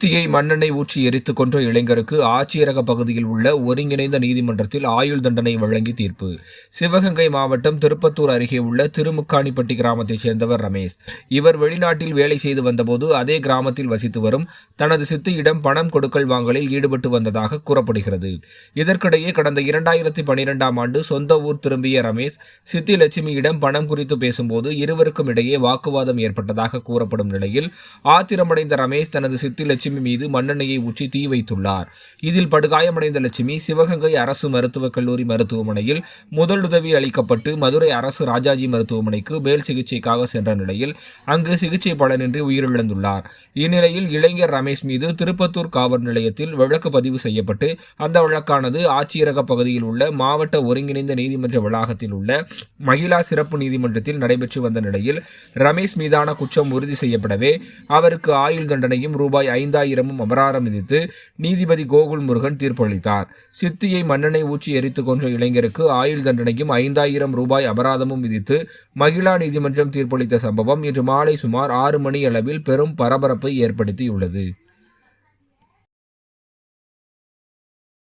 சித்தியை மண்ணெண்ணெய் ஊற்றி எரித்துக் கொன்ற இளைஞருக்கு ஆச்சியரக பகுதியில் உள்ள ஒருங்கிணைந்த நீதிமன்றத்தில் ஆயுள் தண்டனை வழங்கி தீர்ப்பு. சிவகங்கை மாவட்டம் திருப்பத்தூர் அருகே உள்ள திருமுக்காணிப்பட்டி கிராமத்தைச் சேர்ந்தவர் ரமேஷ். இவர் வெளிநாட்டில் வேலை செய்து வந்தபோது அதே கிராமத்தில் வசித்து வரும் தனது சித்தியிடம் பணம் கொடுக்கல் வாங்கலில் ஈடுபட்டு வந்ததாக கூறப்படுகிறது. இதற்கிடையே கடந்த 2012ஆம் ஆண்டு சொந்த ஊர் திரும்பிய ரமேஷ் சித்தி லட்சுமியிடம் பணம் குறித்து பேசும்போது இருவருக்கும் இடையே வாக்குவாதம் ஏற்பட்டதாக கூறப்படும் நிலையில் ஆத்திரமடைந்த ரமேஷ் தனது சித்தி லட்சுமி மீது மண்ணெண்ணெயை ஊற்றி தீ வைத்துள்ளார். இதில் படுகாயமடைந்த லட்சுமி சிவகங்கை அரசு மருத்துவக் கல்லூரி மருத்துவமனையில் முதலுதவி அளிக்கப்பட்டு மதுரை அரசு ராஜாஜி மருத்துவமனைக்கு மேல் சிகிச்சைக்காக சென்ற நிலையில் அங்கு சிகிச்சை பலனின்றி உயிரிழந்துள்ளார். இந்நிலையில் இளைஞர் ரமேஷ் மீது திருப்பத்தூர் காவல் நிலையத்தில் வழக்கு பதிவு செய்யப்பட்டு அந்த வழக்கானது ஆச்சியரக பகுதியில் உள்ள மாவட்ட ஒருங்கிணைந்த நீதிமன்ற வளாகத்தில் உள்ள மகிழா சிறப்பு நீதிமன்றத்தில் நடைபெற்று வந்த நிலையில் ரமேஷ் மீதான குற்றம் உறுதி செய்யப்படவே அவருக்கு ஆயுள் தண்டனையும் ரூபாய் 5000 அபராதம் விதித்து நீதிபதி கோகுல் முருகன் தீர்ப்பளித்தார். சித்தியை மண்ணெண்ணெய் ஊற்றி எரித்துக் கொன்ற இளைஞருக்கு ஆயுள் தண்டனையும் 5000 ரூபாய் அபராதமும் விதித்து மகிழா நீதிமன்றம் தீர்ப்பளித்த சம்பவம் இன்று மாலை சுமார் 6 மணி அளவில் பெரும் பரபரப்பை ஏற்படுத்தியுள்ளது.